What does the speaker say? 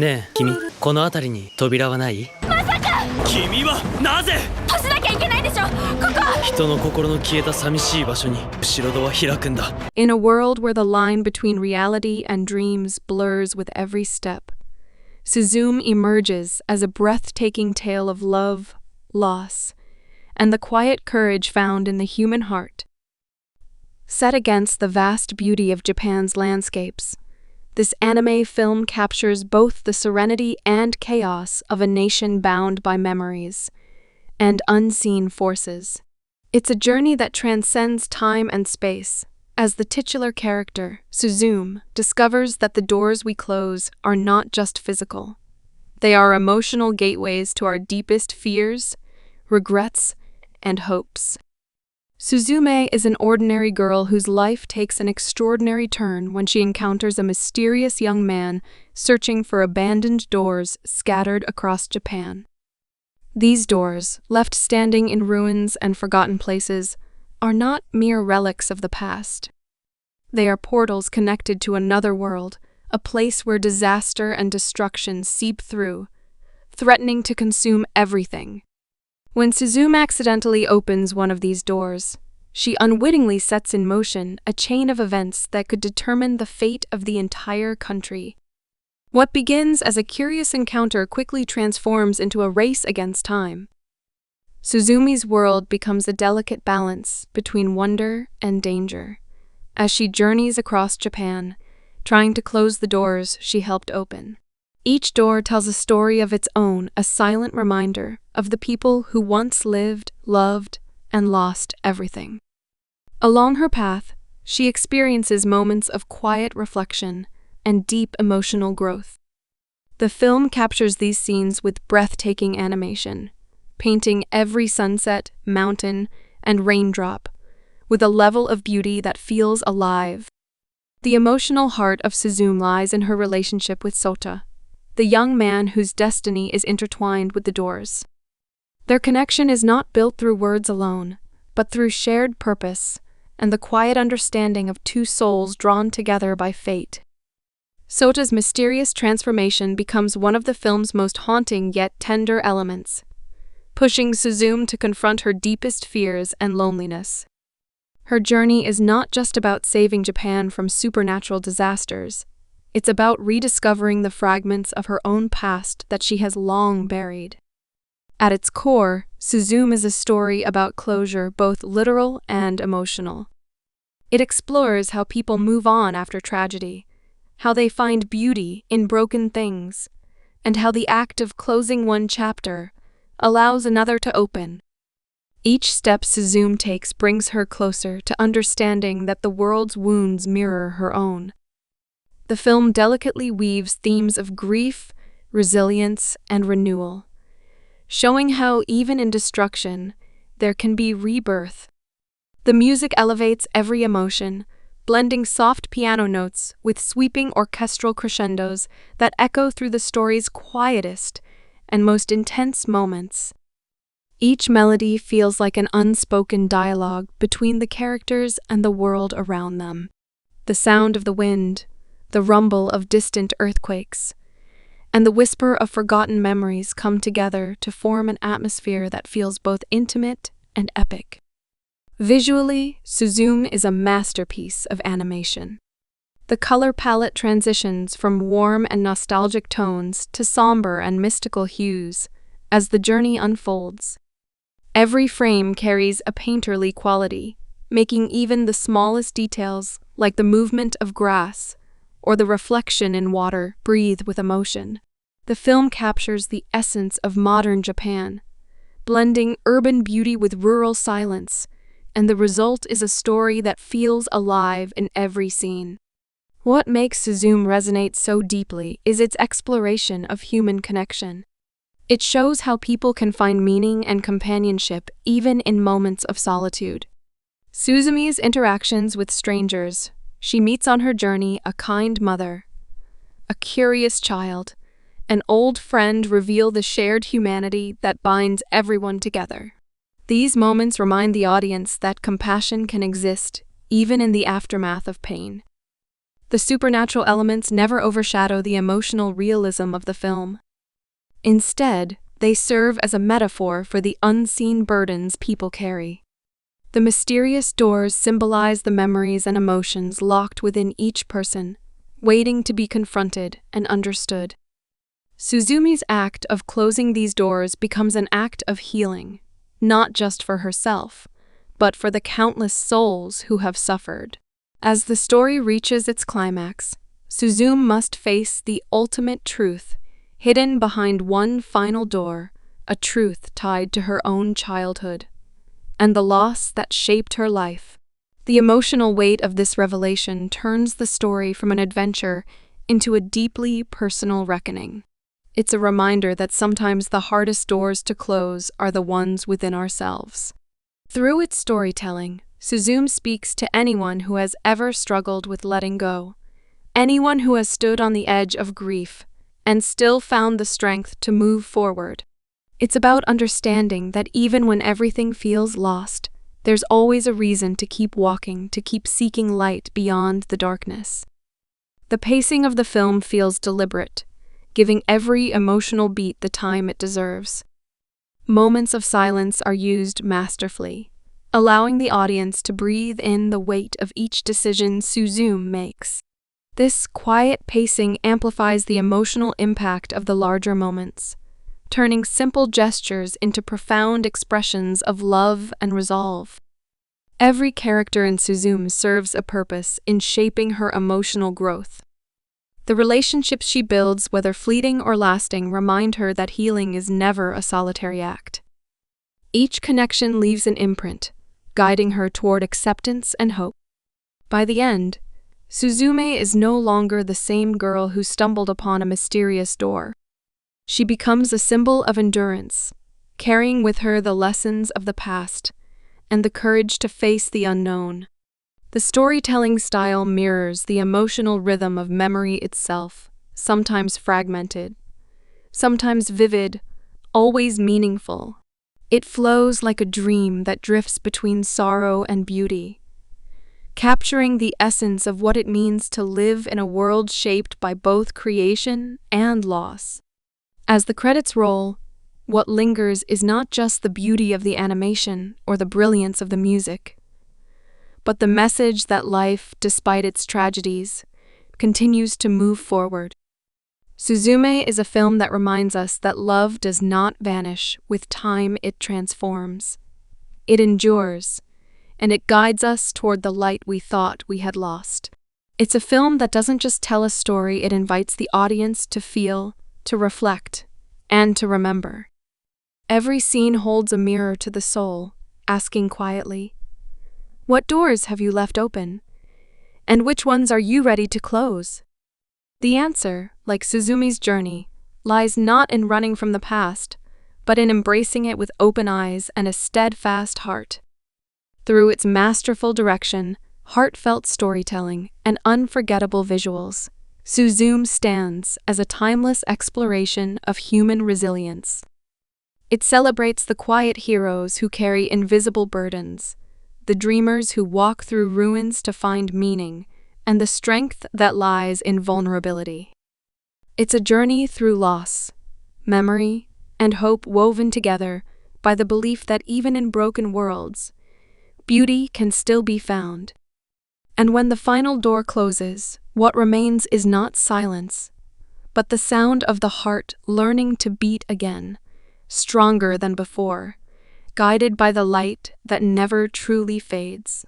ねえ、君、この辺りに扉はない？君はなぜ？閉じなきゃいけないでしょ、ここ！人の心の消えた寂しい場所に後ろ戸は開くんだ。In a world where the line between reality and dreams blurs with every step, Suzume emerges as a breathtaking tale of love, loss, and the quiet courage found in the human heart. Set against the vast beauty of Japan's landscapes, this anime film captures both the serenity and chaos of a nation bound by memories and unseen forces. It's a journey that transcends time and space, as the titular character, Suzume, discovers that the doors we close are not just physical. They are emotional gateways to our deepest fears, regrets, and hopes. Suzume is an ordinary girl whose life takes an extraordinary turn when she encounters a mysterious young man searching for abandoned doors scattered across Japan. These doors, left standing in ruins and forgotten places, are not mere relics of the past. They are portals connected to another world, a place where disaster and destruction seep through, threatening to consume everything. When Suzume accidentally opens one of these doors, she unwittingly sets in motion a chain of events that could determine the fate of the entire country. What begins as a curious encounter quickly transforms into a race against time. Suzume's world becomes a delicate balance between wonder and danger, as she journeys across Japan, trying to close the doors she helped open. Each door tells a story of its own, a silent reminder of the people who once lived, loved, and lost everything. Along her path, she experiences moments of quiet reflection and deep emotional growth. The film captures these scenes with breathtaking animation, painting every sunset, mountain, and raindrop with a level of beauty that feels alive. The emotional heart of Suzume lies in her relationship with Souta, the young man whose destiny is intertwined with the doors. Their connection is not built through words alone, but through shared purpose and the quiet understanding of two souls drawn together by fate. Sota's mysterious transformation becomes one of the film's most haunting yet tender elements, pushing Suzume to confront her deepest fears and loneliness. Her journey is not just about saving Japan from supernatural disasters. It's about rediscovering the fragments of her own past that she has long buried. At its core, Suzume is a story about closure, both literal and emotional. It explores how people move on after tragedy, how they find beauty in broken things, and how the act of closing one chapter allows another to open. Each step Suzume takes brings her closer to understanding that the world's wounds mirror her own. The film delicately weaves themes of grief, resilience, and renewal, showing how even in destruction, there can be rebirth. The music elevates every emotion, blending soft piano notes with sweeping orchestral crescendos that echo through the story's quietest and most intense moments. Each melody feels like an unspoken dialogue between the characters and the world around them. The sound of the wind, the rumble of distant earthquakes, and the whisper of forgotten memories come together to form an atmosphere that feels both intimate and epic. Visually, Suzume is a masterpiece of animation. The color palette transitions from warm and nostalgic tones to somber and mystical hues as the journey unfolds. Every frame carries a painterly quality, making even the smallest details, like the movement of grass or the reflection in water, breathe with emotion. The film captures the essence of modern Japan, blending urban beauty with rural silence, and the result is a story that feels alive in every scene. What makes Suzume resonate so deeply is its exploration of human connection. It shows how people can find meaning and companionship even in moments of solitude. Suzume's interactions with strangers. She meets on her journey a kind mother, a curious child, an old friend reveal the shared humanity that binds everyone together. These moments remind the audience that compassion can exist even in the aftermath of pain. The supernatural elements never overshadow the emotional realism of the film. Instead, they serve as a metaphor for the unseen burdens people carry. The mysterious doors symbolize the memories and emotions locked within each person, waiting to be confronted and understood. Suzume's act of closing these doors becomes an act of healing, not just for herself, but for the countless souls who have suffered. As the story reaches its climax, Suzume must face the ultimate truth hidden behind one final door, a truth tied to her own childhood and the loss that shaped her life. The emotional weight of this revelation turns the story from an adventure into a deeply personal reckoning. It's a reminder that sometimes the hardest doors to close are the ones within ourselves. Through its storytelling, Suzume speaks to anyone who has ever struggled with letting go, anyone who has stood on the edge of grief and still found the strength to move forward. It's about understanding that even when everything feels lost, there's always a reason to keep walking, to keep seeking light beyond the darkness. The pacing of the film feels deliberate, giving every emotional beat the time it deserves. Moments of silence are used masterfully, allowing the audience to breathe in the weight of each decision Suzume makes. This quiet pacing amplifies the emotional impact of the larger moments, turning simple gestures into profound expressions of love and resolve. Every character in Suzume serves a purpose in shaping her emotional growth. The relationships she builds, whether fleeting or lasting, remind her that healing is never a solitary act. Each connection leaves an imprint, guiding her toward acceptance and hope. By the end, Suzume is no longer the same girl who stumbled upon a mysterious door. She becomes a symbol of endurance, carrying with her the lessons of the past and the courage to face the unknown. The storytelling style mirrors the emotional rhythm of memory itself, sometimes fragmented, sometimes vivid, always meaningful. It flows like a dream that drifts between sorrow and beauty, capturing the essence of what it means to live in a world shaped by both creation and loss. As the credits roll, what lingers is not just the beauty of the animation or the brilliance of the music, but the message that life, despite its tragedies, continues to move forward. Suzume is a film that reminds us that love does not vanish. With time, it transforms. It endures, and it guides us toward the light we thought we had lost. It's a film that doesn't just tell a story, it invites the audience to feel, to reflect, and to remember. Every scene holds a mirror to the soul, asking quietly, "What doors have you left open? And which ones are you ready to close?" The answer, like Suzume's journey, lies not in running from the past, but in embracing it with open eyes and a steadfast heart. Through its masterful direction, heartfelt storytelling, and unforgettable visuals, Suzume stands as a timeless exploration of human resilience. It celebrates the quiet heroes who carry invisible burdens, the dreamers who walk through ruins to find meaning, and the strength that lies in vulnerability. It's a journey through loss, memory, and hope woven together by the belief that even in broken worlds, beauty can still be found. And when the final door closes, what remains is not silence, but the sound of the heart learning to beat again, stronger than before, guided by the light that never truly fades.